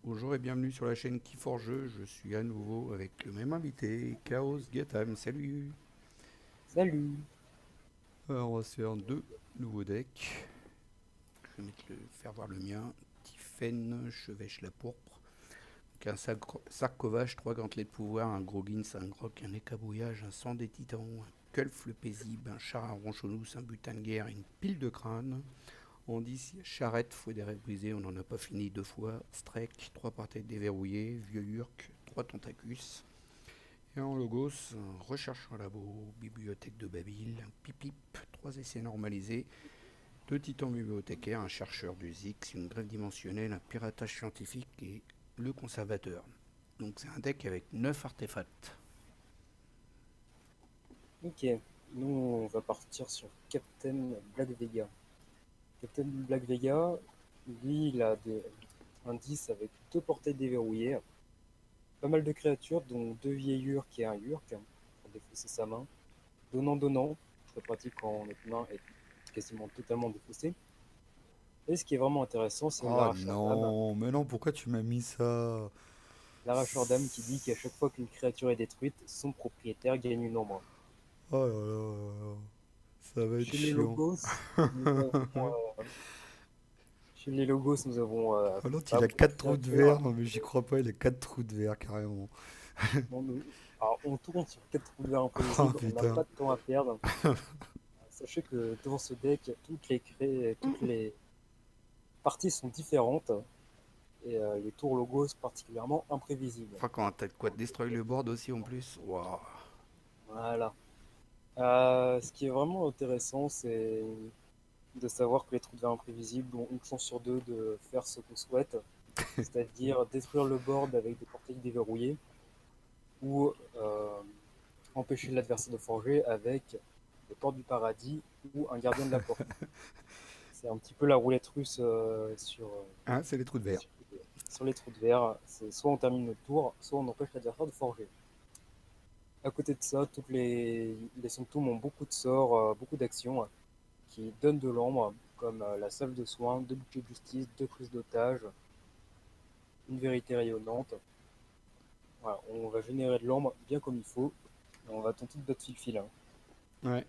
Bonjour et bienvenue sur la chaîne Key4Jeux. Je suis à nouveau avec le même invité, Chaos Gatham. Salut. Salut. Alors, on va se faire deux nouveaux decks. Je vais faire voir le mien. Tiffen, Chevêche la pourpre. Donc un sarcophage, trois gantelets de pouvoir, un Groggins, un Grog, un écabouillage, un sang des titans, un Kulf le paisible, un char à ronchonous, un butin de guerre et une pile de crâne. On dit charrette, fouet des rêves brisés, on n'en a pas fini deux fois. Strek, trois parties déverrouillées, vieux Urk, trois tentacus. Et en logos, un recherche en labo, bibliothèque de Babyle, un pipip, trois essais normalisés, deux titans bibliothécaires, un chercheur du Zix, une grève dimensionnelle, un piratage scientifique et le conservateur. Donc c'est un deck avec 9 artefacts. Ok, nous on va partir sur Captain Black Vega. Captain Black Vega, lui il a des indices avec deux portails déverrouillés, pas mal de créatures, dont deux vieilles Urk et un Urk, pour défausser sa main. Donnant, très pratique quand notre main est quasiment totalement défaussée. Et ce qui est vraiment intéressant, c'est Oh l'arracheur d'âme. non, mais non, pourquoi tu m'as mis ça? L'arracheur d'âme qui dit qu'à chaque fois qu'une créature est détruite, son propriétaire gagne une ombre. Oh là là, ça va être Chez les chiant. logos, nous avons Chez les logos, nous avons Oh l'autre il pas a beaucoup de 4 trous de verre, créatures. non mais j'y crois pas, il a 4 trous de verre carrément. Bon, alors, on tourne sur 4 couleurs Oh imprévisibles, on n'a putain. pas de temps à perdre. Sachez que dans ce deck, toutes les parties sont différentes et les tours logos particulièrement imprévisibles. Enfin quand t'as de quoi te destroy le board aussi en plus. Waouh. Voilà. Ce qui est vraiment intéressant, c'est de savoir que les trous de verre imprévisibles ont une chance sur deux de faire ce qu'on souhaite, c'est-à-dire détruire le board avec des portails déverrouillés ou empêcher l'adversaire de forger avec les portes du paradis ou un gardien de la porte. C'est un petit peu la roulette russe Hein, c'est les trous de verre. sur, sur les trous de verre. C'est soit on termine notre tour, soit on empêche l'adversaire de forger. À côté de ça, les symptômes ont beaucoup de sorts, beaucoup d'actions qui donnent de l'ombre, comme la salve de soins, deux bouquets de justice, deux prises d'otages, une vérité rayonnante. Voilà, on va générer de l'ombre bien comme il faut, et on va tenter de battre fil-fil, hein. Ouais,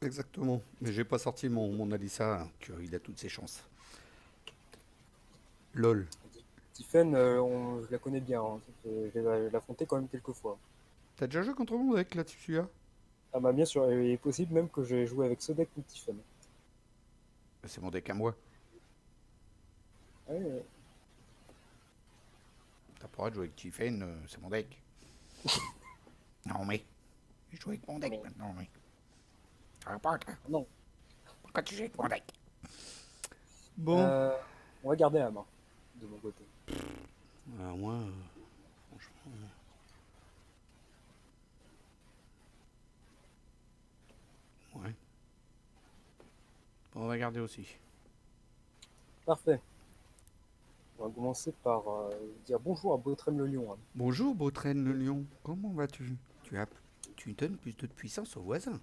exactement. Mais j'ai pas sorti mon Alissa, hein, qu'il a toutes ses chances. LOL. Tiffen, je la connais bien, hein. Je l'ai affrontée quand même quelques fois. T'as déjà joué contre moi avec là-dessus là? Ah bah bien sûr, il est possible même que j'ai joué avec ce deck ou Tiffen. C'est mon deck à moi. Ouais, ouais. T'as pas le droit de jouer avec Tiffen, c'est mon deck. Non mais, je joue avec mon Ah deck non, maintenant, mais. Ça va pas, toi. ah non. Pourquoi tu joues avec mon Bon. deck? Bon. Euh, on va garder la main, de mon côté. Moi, franchement. Ouais. Bon, on va garder aussi. Parfait. On va commencer par dire bonjour à Botrem le lion, hein. Bonjour, Beautraine le lion. Comment vas-tu? Tu as. Tu donnes plus de puissance aux voisins.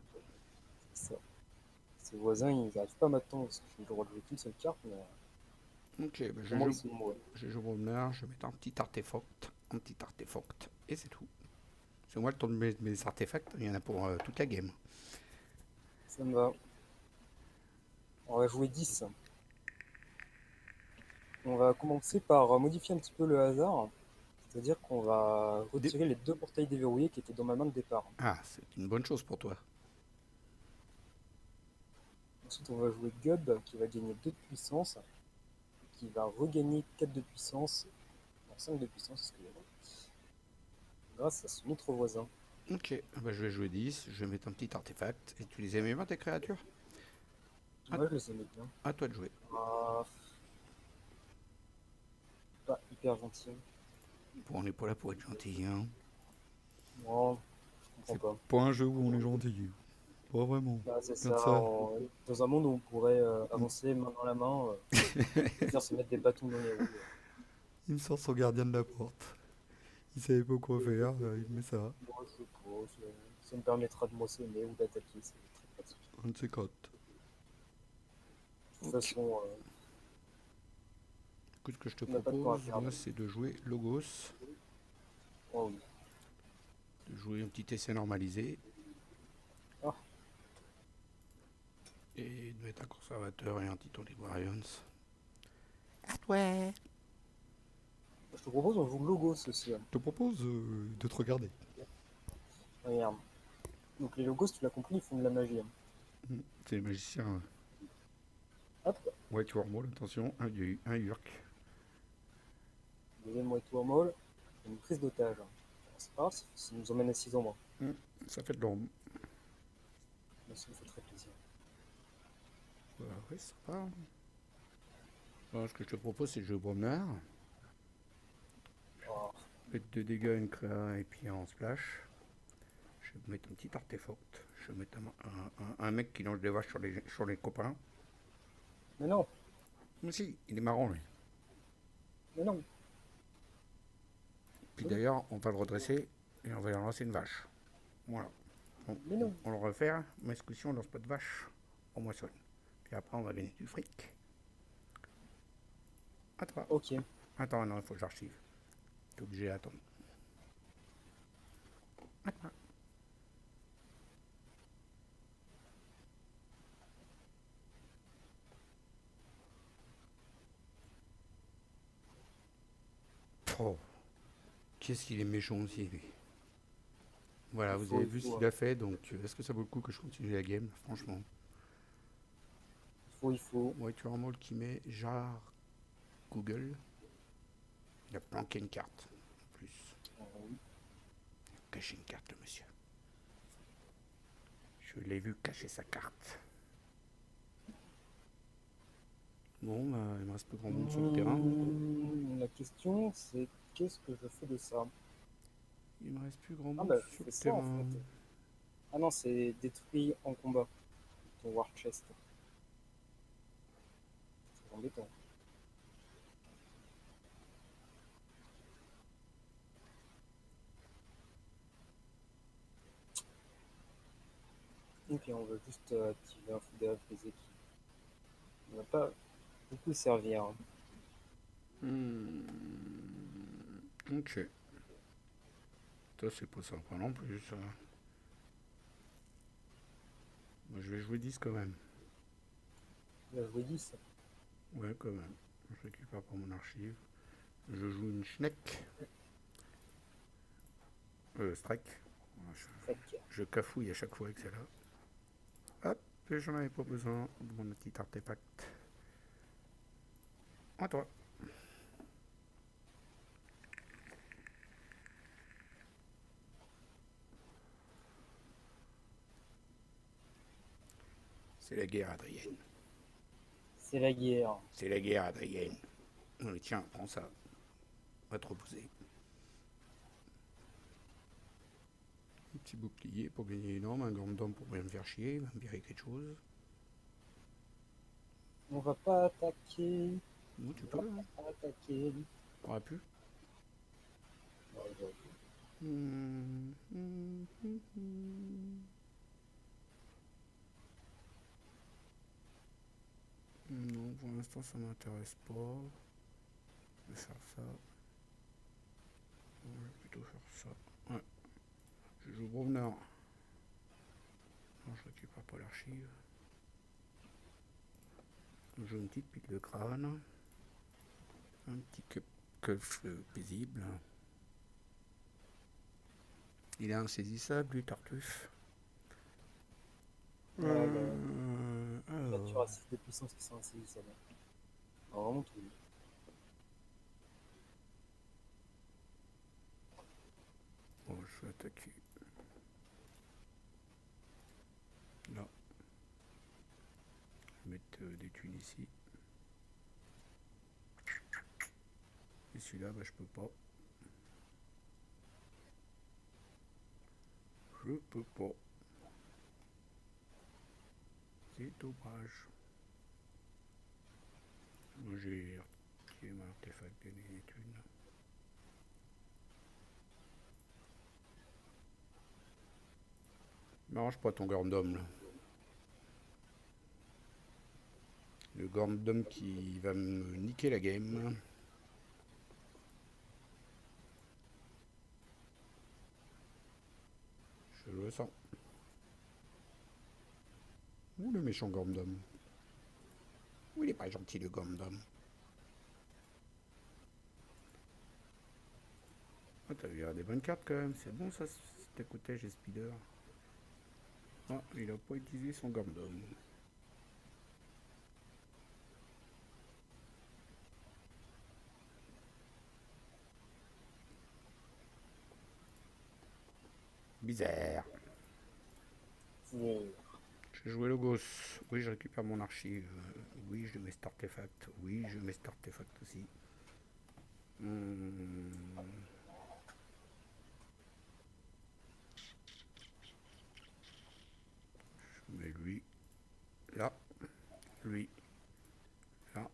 C'est ça. Ses voisins, ils n'arrivent pas maintenant parce que j'ai le droit de jouer qu'une seule carte, mais Ok, bah, au moins ils sont nombreux. je joue mon honneur, je vais mettre un petit artefact. Un petit artefact. Et c'est tout. C'est moi le tour de mes artefacts, il y en a pour toute la game. Ça me va. On va jouer 10. On va commencer par modifier un petit peu le hasard. C'est-à-dire qu'on va Des- retirer les deux portails déverrouillés qui étaient dans ma main de départ. Ah, c'est une bonne chose pour toi. Ensuite, on va jouer Gub qui va gagner 2 de puissance, qui va regagner 4 de puissance, non 5 de puissance, excusez-moi, grâce à son autre voisin. Ok, ah bah, je vais jouer 10, je vais mettre un petit artefact. Et tu les aimais bien tes créatures? à, Moi, je les aimais bien. à toi de jouer. Ah, pas hyper gentil. Bon, on n'est pas là pour être gentil, hein. Moi, je comprends C'est pas. pas un jeu où on est gentil. Pas vraiment. Bah, c'est Regarde ça. ça. Dans un monde où on pourrait Il, avancer main dans la main, on préfère se mettre des bâtons dans les roues. il me sort son gardien de la porte. Il savait pas quoi faire, il met ça. Bon, je sais pas, ça me permettra de moissonner ou d'attaquer, c'est très pratique. Un de ses côtes. De toute Ok. façon, Écoute, ce que je te On n'a pas de temps à propose, perdre. moi, c'est de jouer Logos, Oh oui. de jouer un petit essai normalisé Ah, et de mettre un conservateur et un Titan Librarians. Ah ouais. je te propose, on joue Logos aussi, hein. Je te propose de te regarder. Regarde. Donc les Logos, tu l'as compris, ils font de la magie, hein. C'est les magiciens. Hop, White Wormhole, attention, un Urk. deuxième White Wormhole, une prise d'otage, hein. C'est pas grave, ça nous emmène à 6 ans, moi. Ça fait de l'ombre. Mais ça me fait très plaisir. Ouais, ça va. Alors, ce que je te propose, c'est de jouer Bromnar. Oh, Mettre 2 dégâts, une créa et puis en splash. Je vais mettre un petit artefact. Je vais mettre un mec qui lance des vaches sur les copains. mais non, Mais si, il est marrant lui. mais non. Puis d'ailleurs, on va le redresser et on va lui lancer une vache. Voilà. Mais non. On le refait, mais ce coup-ci, on lance pas de vache. On moissonne. Puis après, on va gagner du fric. À toi. Ok. Attends, non, il faut que j'archive. T'es obligé d'attendre. À toi. Oh, qu'est-ce qu'il est méchant aussi, lui. Voilà, vous avez Il vu ce faut, qu'il a fait, donc est-ce que ça vaut le coup que je continue la game? Franchement. il faut. Ouais, tu as un mot qui met jar Google. Il a planqué une carte. En plus, Oui. caché une carte, le monsieur. Je l'ai vu cacher sa carte. Bon, bah, il me reste plus grand monde sur le terrain. La question, c'est qu'est-ce que je fais de ça? Il me reste plus grand Ah monde bah, sur je le fais ça en terrain. fait. Ah non, c'est détruit en combat, ton War Chest. C'est embêtant. Ok, on va juste activer un fou brisé qui ne va pas beaucoup servir, hein. Hmm, ok. Ça, c'est pas sympa non plus, ça. Moi, je vais jouer 10 quand même. Il a joué 10. Ouais, quand même. Je récupère pas mon archive. Je joue une Schneck. Strike. Fait Je cafouille à chaque fois avec celle-là. Hop, et j'en avais pas besoin de mon petit artefact. À toi. C'est la guerre, Adrienne. c'est la guerre. C'est la guerre, Adrienne. Tiens, prends ça. Va te reposer. Un petit bouclier pour gagner énorme, un Gandam pour bien me faire chier, il va me virer quelque chose. On va pas attaquer. Moi, tu On va peux, hein. pas attaquer. T'aurais pu. Non, pour l'instant, ça m'intéresse pas. Je vais faire ça. Je vais plutôt faire ça. Ouais. Je joue Bromner. Non, je récupère pas l'archive. Je joue une petite pique de crâne. Un petit keuf paisible. Il est insaisissable, lui, Tartuffe. Ouais, bah, créatures à Alors. 6 de puissance qui sont insaisissables. Alors, vraiment tout. Bon, je vais attaquer. Là. Je vais mettre des thunes ici. Et celui-là, bah, je peux pas. Je peux pas. C'est dommage. Moi, j'ai retiré mon artefact des thunes. M'arrange pas ton Gundam, là. Le Gundam qui va me niquer la game. Je le sens. Ouh, le méchant Gundam. Ouh, il est pas gentil, le Gundam. Ah, t'as viré des bonnes cartes quand même. C'est bon ça, c'était côté j'ai Speeder. Ah, il a pas utilisé son Gundam. Bizarre. Ouais. J'ai joué le gosse. Oui, je récupère mon archive. Oui, je mets cet artefact. Oui, je mets cet artefact aussi. Hmm. Je mets lui là, lui là,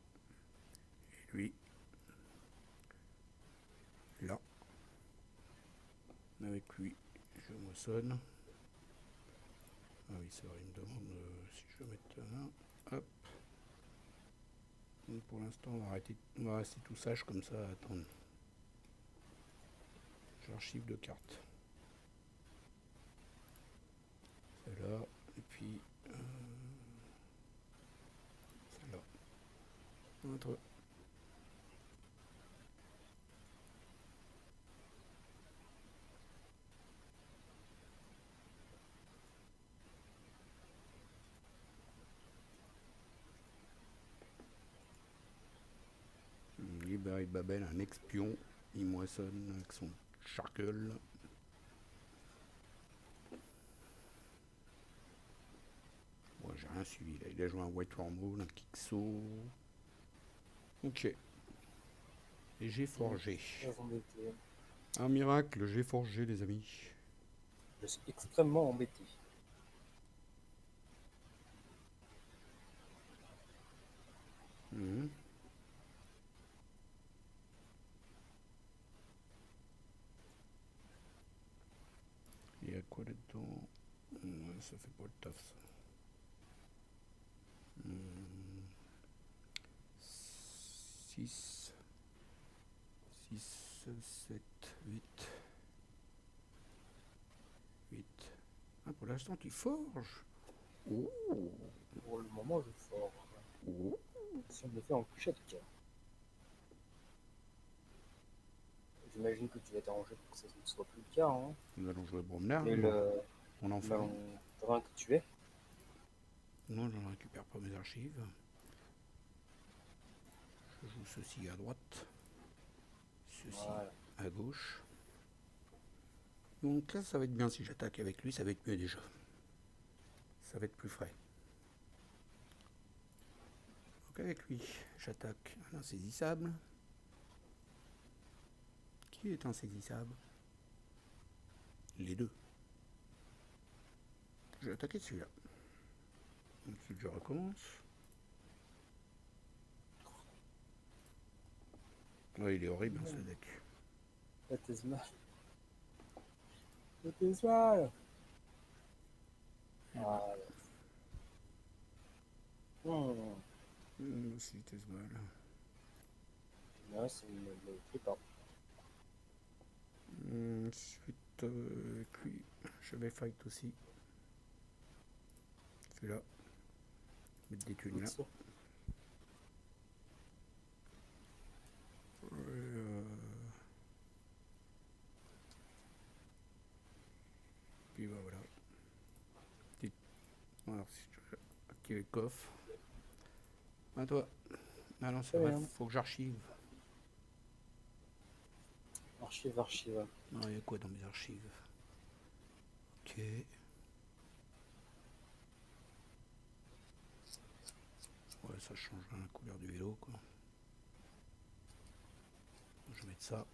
et lui là. Avec lui, je moissonne. Ah oui, c'est vrai, il me demande si je veux mettre là. Hop. Donc pour l'instant, on va rester tout sage comme ça à attendre. J'archive deux cartes. Celle-là, et puis celle-là. Entre. Libérer Babel, un espion. Il moissonne avec son charcle. Bon, j'ai rien suivi là. Il a joué un White Wormhole, un Kixo. Ok. Et j'ai forgé. Très embêté. Un miracle, j'ai forgé, les amis. Je suis extrêmement embêté. Mhm. Il y a quoi là-dedans? Ouais, ça fait pas le taf ça. 6, 6, 7, 8. 8. Ah, pour l'instant, tu forges. Oh, Pour le moment, je forge. oh. Si on le fait en couchette, j'imagine que tu vas t'arranger pour que ça ne soit plus le cas. Hein. Nous allons jouer Bromner, Et mon enfant. malin que tu es. Non, je ne récupère pas mes archives. Je joue ceci à droite, ceci Voilà. à gauche. Donc là, ça va être bien si j'attaque avec lui, ça va être mieux déjà. Ça va être plus frais. Donc avec lui, j'attaque un insaisissable. Qui est insaisissable? Les deux. Je vais attaquer celui-là. Ensuite, je recommence. Ouais, il est horrible, ce deck. Baptismal. Baptismal. Ah, Si t'es mal. non, ça ne me plaît pas. Ensuite, avec lui, je vais fight aussi. Celui-là. Mettre des thunes là. Puis bah, voilà. Alors, si tu veux activer le coffre. À toi. Ah non, c'est vrai, faut que j'archive. Archive, archive. Non, il y a quoi dans mes archives? Ok. Ouais, ça change la couleur du vélo, quoi. Je vais mettre ça.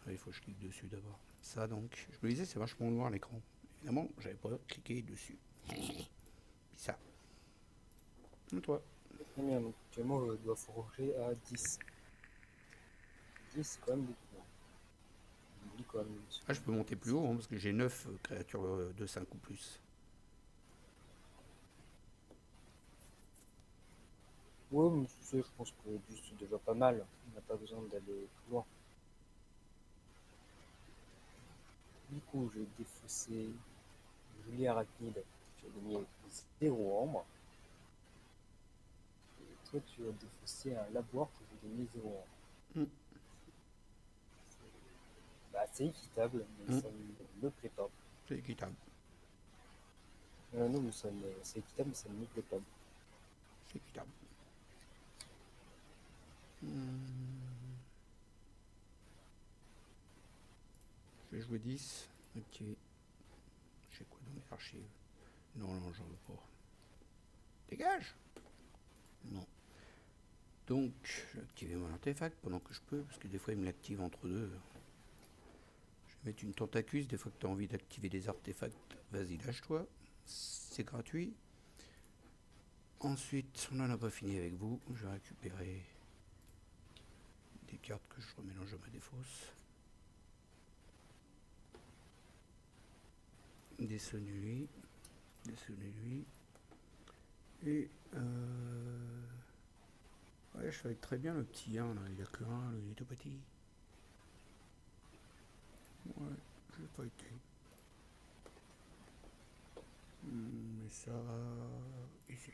Ah, il faut que je clique dessus d'abord. Ça donc. Je me disais, c'est vachement noir l'écran. Évidemment, j'avais pas cliqué dessus. Puis ça. Et toi? Très bien, donc actuellement je dois forger à 10. 10, c'est quand même beaucoup. On oublie quand même. Ah, je peux monter plus haut, hein, parce que j'ai 9 créatures de 5 ou plus. Oui, mais tu sais, je pense que 10 c'est déjà pas mal. On n'a pas besoin d'aller plus loin. Du coup, je vais défausser Julie Arachnide. Tu vas gagner 0 ambre. Et toi, tu vas défausser un laboire qui va gagner 0 ambre. Hmm, Bah, c'est équitable, mais hmm, ça ne me plaît pas. c'est équitable. Non, mais c'est équitable, mais ça ne me plaît pas. C'est équitable. Hmm, je vais jouer 10. Activer. Je sais quoi dans mes archives. Non, non, j'en veux pas. Dégage. Non. Donc, je vais activer mon artefact pendant que je peux, parce que des fois il me l'active entre deux. Je vais mettre une tentacus, des fois que tu as envie d'activer des artefacts, vas-y, lâche-toi. C'est gratuit. Ensuite, on n'en a pas fini avec vous. Je vais récupérer des cartes que je remélange à ma défausse. Des sonnuits. Des sonnuits. Et ouais, je savais très bien le petit 1 là, il a que 1, il est tout petit. Ouais, je l'ai pas été. Mais ça. Ici.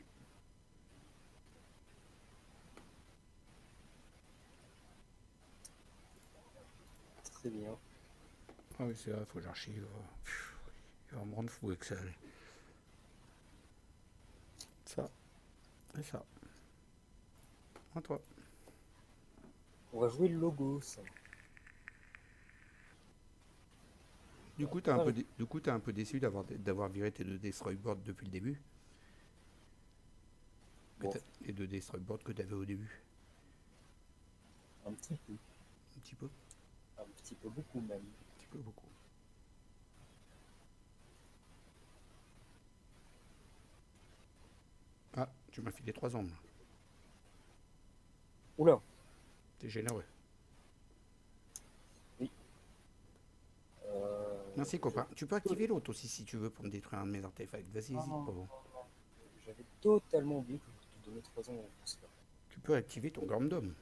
Très bien. Ah oui, c'est vrai, faut que j'archive. Il va me rendre fou avec ça. Ça et ça. À toi. On va jouer le Logos. Du coup, t'es un peu, du coup, t'es un peu déçu d'avoir viré tes deux Destroy Board depuis le début. Bon, Les deux Destroy Board que t'avais au début. un petit peu. Un petit peu. Un petit peu beaucoup même. Un petit peu beaucoup. Ah, tu m'as filé 3 ombres. Oula, T'es généreux. oui. Merci copain. Tu peux activer l'autre aussi si tu veux pour me détruire un de mes artefacts. Vas-y, hésite Non, pas. j'avais totalement oublié que je te donnais 3 ans pour cela. Tu peux activer ton Gormdom.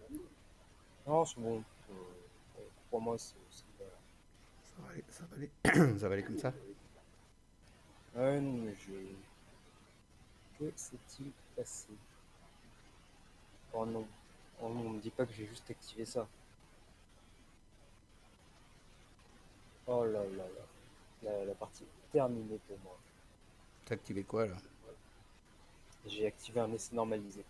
Non, c'est bon. Crois-moi, c'est voilà. Ça va aller, ça va aller. Ça va aller comme ça. Ouais, non, mais je. Que s'est-il passé? Oh non. Oh non, on me dit pas que j'ai juste activé ça. Oh là là là. La partie est terminée pour moi. T'as activé quoi là? J'ai activé un essai normalisé.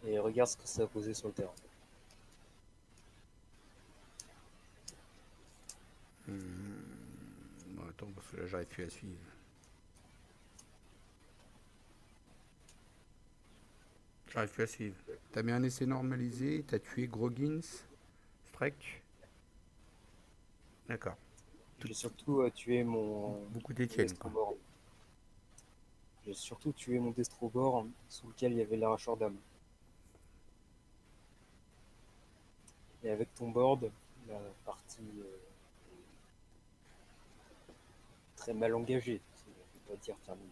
Et regarde ce que ça a posé sur le terrain. Bon, attends, parce que là j'arrive plus à suivre. J'arrive plus à suivre. T'as mis un essai normalisé, t'as tué Groggins, Strek. D'accord. J'ai surtout tué mon Beaucoup d'Étienne quoi. Destrobor. J'ai surtout tué mon Destrobor sous lequel il y avait l'arracheur d'âme. Et avec ton board, la partie très mal engagée, je ne vais pas dire terminée.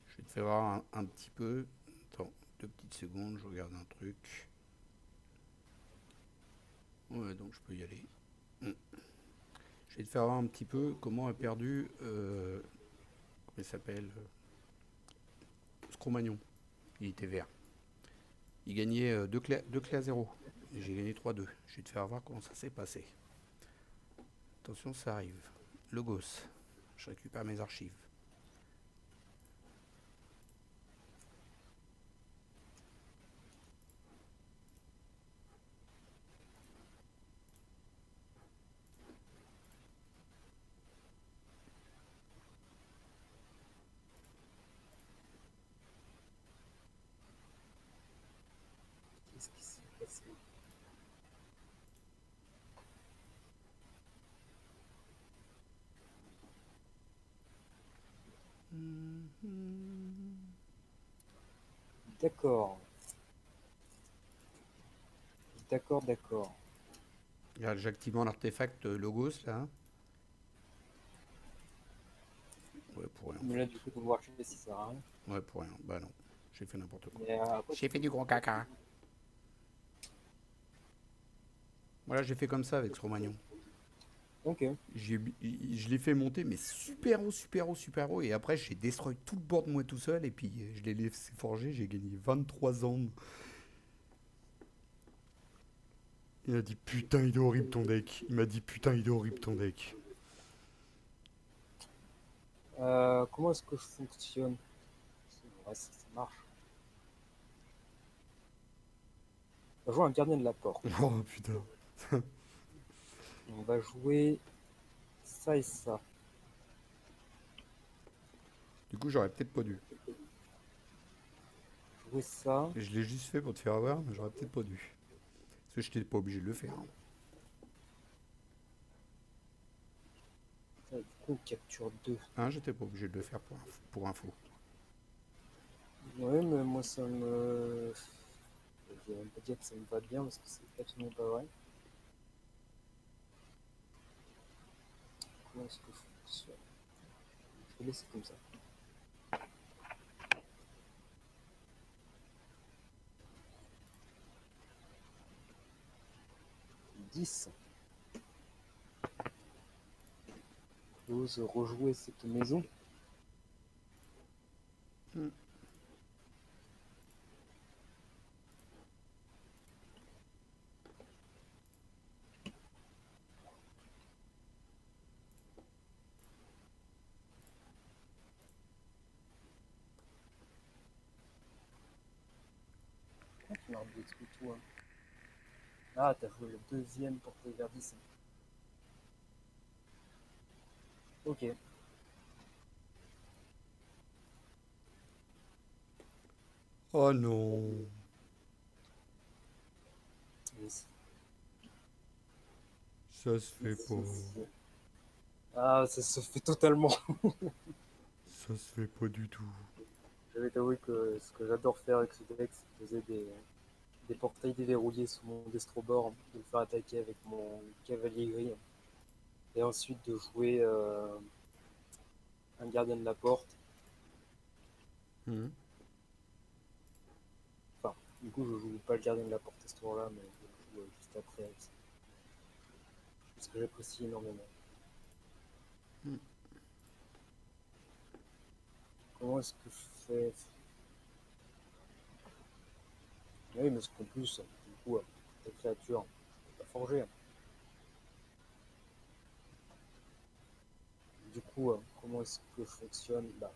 Je vais te faire voir un petit peu. Attends, 2 petites secondes, je regarde un truc. Ouais, donc je peux y aller. Je vais te faire voir un petit peu comment a perdu. Comment il s'appelle Scromagnon. Il était vert. Il gagnait 2 clés à 0. J'ai gagné 3-2. Je vais te faire voir comment ça s'est passé. Attention, ça arrive. Logos. Je récupère mes archives. Qu'est-ce qui s'est passé? D'accord. D'accord, d'accord. Regarde, j'active mon artefact Logos là. Ouais, pour rien en Mais là, fait. du coup, ton warchest, ça sert à rien. Ouais, pour rien. Bah non. J'ai fait n'importe quoi. Mais après, J'ai fait du gros caca. Voilà, j'ai fait comme ça avec ce Romagnon. ok. Je l'ai fait monter, mais super haut, super haut, super haut. Et après, j'ai destroy tout le bord de moi tout seul. Et puis, je l'ai laissé forger. J'ai gagné 23 ans. Il a dit putain, il est horrible ton deck. Il m'a dit putain, il est horrible ton deck. Comment est-ce que je fonctionne? Ouais, ça marche. On va jouer un gardien de la porte. Oh putain. On va jouer ça et ça. Du coup, j'aurais peut-être pas dû. Jouer ça. Je l'ai juste fait pour te faire avoir, mais j'aurais peut-être pas dû. Parce que je n'étais pas obligé de le faire. Du coup, on capture 2. Hein, j'étais pas obligé de le faire pour info. Ouais, mais moi ça me. Je vais même pas dire que ça me va bien parce que c'est absolument pas vrai. Comment est-ce que je fonctionne? Je vais laisser comme ça. 10. J'ose rejouer cette maison. Hmm. Ah, tu m'as rebouté que toi. Ah, t'as joué le deuxième pour tes vers 10. Ok. Oh non. Ici. Ça se fait pas. Ici. Ah, ça se fait totalement. Ça se fait pas du tout. Je vais t'avouer que ce que j'adore faire avec ce deck, c'est de poser des portails déverrouillés sous mon Destrobor, de le faire attaquer avec mon cavalier gris, et ensuite de jouer un gardien de la porte. Hmm. Enfin, du coup, je joue pas le gardien de la porte à ce tour-là, mais je joue juste après avec ça. Ce que j'apprécie énormément. Hmm. Comment est-ce que je fais? Oui, mais ce qu'en plus, du coup, ta créature, pas forgée. Du coup, comment est-ce que je fonctionne? Bah,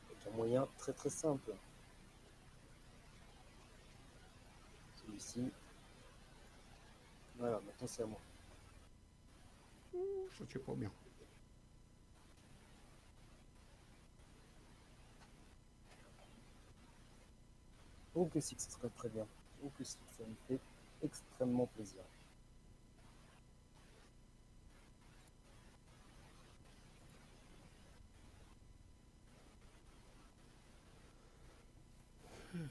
avec un moyen très très simple. Celui-ci. Voilà, maintenant c'est à moi. Ça tient pas bien. Oh que si, que ce serait très bien. Oh que si, ça me fait extrêmement plaisir. Tu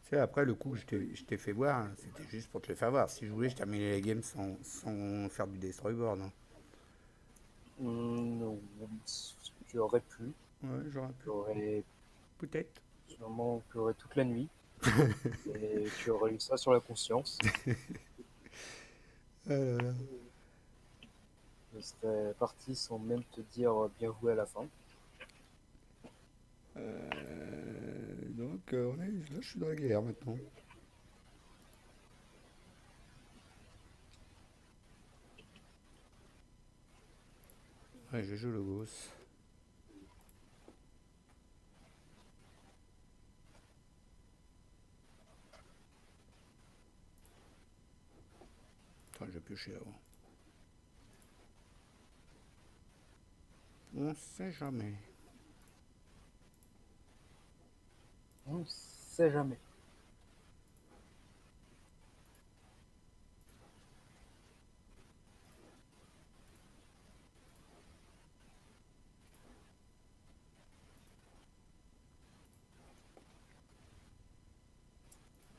sais, après, le coup que je t'ai fait voir, hein, c'était juste pour te le faire voir. Si je voulais, je terminais la game sans faire du destroy board. Hein. Non, tu aurais pu. Ouais, j'aurais Tu pu. aurais Peut-être. sûrement pleuré toute la nuit. Et tu aurais eu ça sur la conscience. Ah là là. Je serais parti sans même te dire bien joué à la fin. Donc, là, je suis dans la galère maintenant. Ouais, je joue le gosse. Attends, j'ai pioché avant. On sait jamais. On ne sait jamais.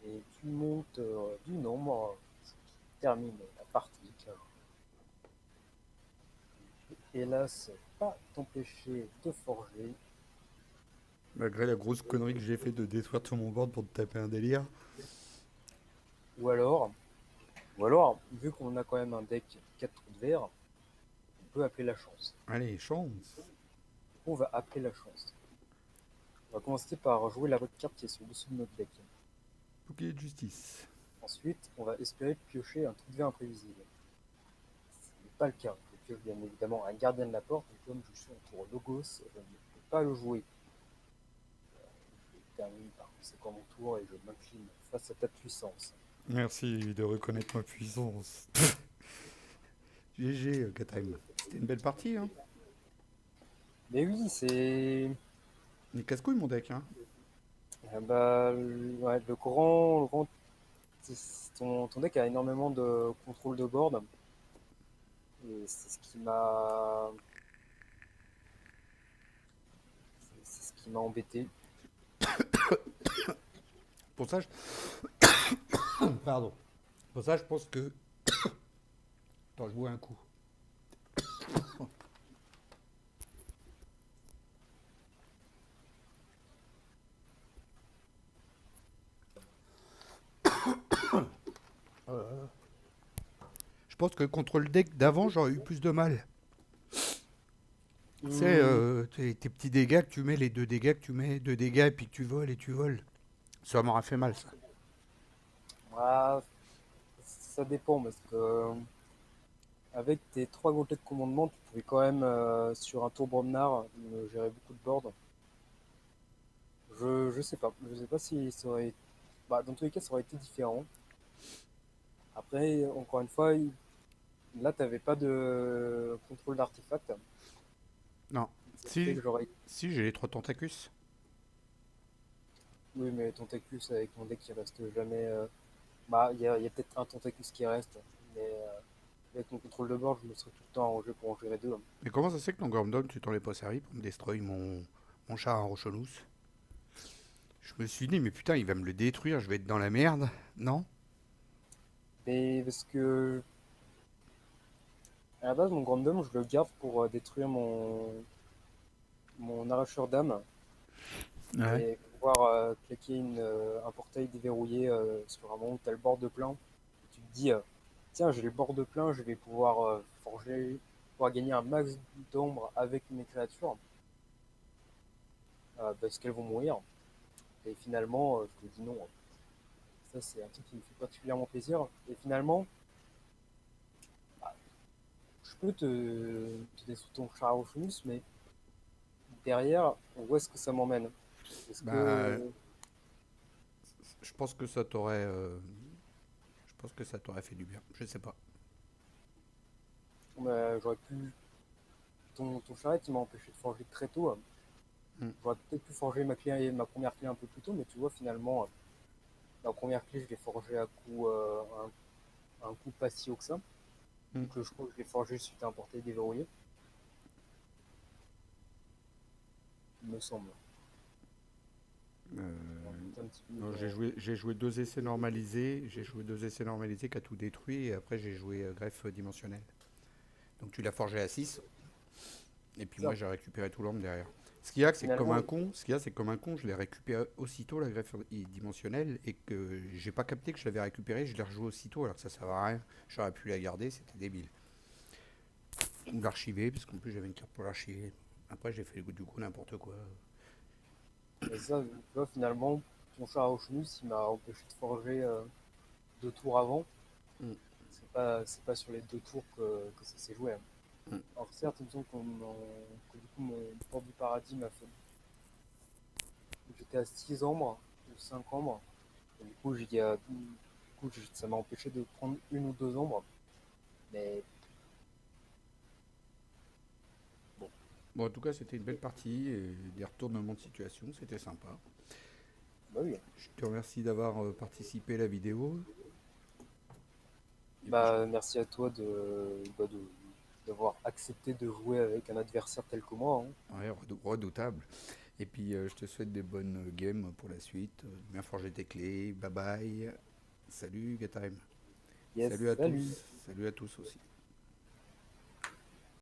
Et tu montes du nombre, ce qui termine la partie. Car, hélas, pas t'empêcher de forger. Malgré la grosse connerie que j'ai fait de détruire tout mon board pour te taper un délire. Ou alors, ou alors, vu qu'on a quand même un deck 4 trous de verre, on peut appeler la chance. Allez, chance. On va appeler la chance. On va commencer par jouer la bonne carte qui est sur le dessus de notre deck. Bouclier de justice. Ensuite, on va espérer piocher un trou de verre imprévisible. Ce n'est pas le cas. Je pioche bien évidemment un gardien de la porte, et comme je suis en tour Logos, je ne peux pas le jouer. Je termine par conséquent mon tour et je m'incline face à ta puissance. Merci de reconnaître ma puissance. GG, Katheim. C'était une belle partie, hein. Mais oui, c'est. Il est casse-couille mon deck, hein. Bah, ouais, le grand. Ton deck a énormément de contrôle de board. Et c'est ce qui m'a embêté. Pour ça, je... Pardon. Pour ça, je pense que... Attends, je bois un coup. Je pense que contre le deck d'avant, j'aurais eu plus de mal. Tu sais, Hmm, tes petits dégâts que tu mets, les deux dégâts que tu mets, deux dégâts et puis que tu voles et tu voles. Ça m'aura fait mal, ça. ah, ça dépend parce que avec tes trois gauntlets de commandement, tu pouvais quand même, sur un tour Bromnar, me gérer beaucoup de board. Je sais pas. Je sais pas si ça aurait. Bah, dans tous les cas, ça aurait été différent. Après, encore une fois, là, t'avais pas de contrôle d'artefact. Non. Ça fait Si, que j'aurais. si j'ai les trois tentacus. Oui, mais Tentacus avec mon deck, il reste jamais. Bah, il y a peut-être un Tentacus qui reste. Mais avec mon contrôle de board, je me serais tout le temps arrangé pour en gérer deux. Mais comment ça se fait que ton Gormdom, tu t'en es pas servi pour me destroy mon chat à Rochelous? Je me suis dit, mais putain, il va me le détruire, je vais être dans la merde. Non? Mais parce que. À la base, mon Grandum, je le garde pour détruire mon arracheur d'âme Ouais. et pouvoir claquer un portail déverrouillé sur un moment où tu as le board de plein. Tu te dis, tiens, j'ai le board de plein, je vais pouvoir forger, pouvoir gagner un max d'ombre avec mes créatures parce qu'elles vont mourir. Et finalement, je te dis non. Ça, c'est un truc qui me fait particulièrement plaisir. Et finalement, bah, je peux te détruire ton char au choumus, mais derrière, où est-ce que ça m'emmène? Est-ce Bah, que je pense que ça t'aurait... je pense que ça t'aurait fait du bien. Je sais pas. j'aurais pu. Ton charrette, il m'a empêché de forger très tôt. Hmm. J'aurais peut-être pu forger ma première clé un peu plus tôt, mais tu vois, finalement, ma première clé, je l'ai forgée un coup pas si haut que ça. Hmm. Donc, je crois que je l'ai forgé suite à un portail déverrouillé, il me semble. Euh, Un petit peu, non, j'ai joué deux essais normalisés. J'ai joué deux essais normalisés qui a tout détruit. Et après, j'ai joué greffe dimensionnelle. Donc tu l'as forgé à 6. Et puis moi, ça. j'ai récupéré tout l'ombre derrière. Ce qu'il y a, c'est que comme Finalement, un con, ce qu'il y a, c'est que comme un con, je l'ai récupéré aussitôt la greffe dimensionnelle et que j'ai pas capté que je l'avais récupéré, je l'ai rejoué aussitôt alors que ça sert à rien. J'aurais pu la garder, c'était débile. Ou l'archiver, parce qu'en plus j'avais une carte pour l'archiver. Après, j'ai fait du coup n'importe quoi. et ça, tu vois, finalement, ton char à Ochnus, il m'a empêché de forger 2 tours avant. Mm, C'est pas sur les 2 tours que ça s'est joué, hein. mm. Alors certes, il me semble que du coup mon porte du paradis m'a fait. J'étais à 6 ombres ou 5 ombres. Et du coup, ça m'a empêché de prendre une ou deux ombres. Mais bon, Bon, en tout cas, c'était une belle partie et des retournements de situation, c'était sympa. bah oui. Je te remercie d'avoir participé à la vidéo. Et puis, Bah merci à toi d'avoir accepté de jouer avec un adversaire tel que moi, hein. ouais, redoutable. Et puis, je te souhaite des bonnes games pour la suite. Bien forger tes clés. Bye bye. Salut, Gatime. Yes, Salut à salut! tous. Salut à tous aussi.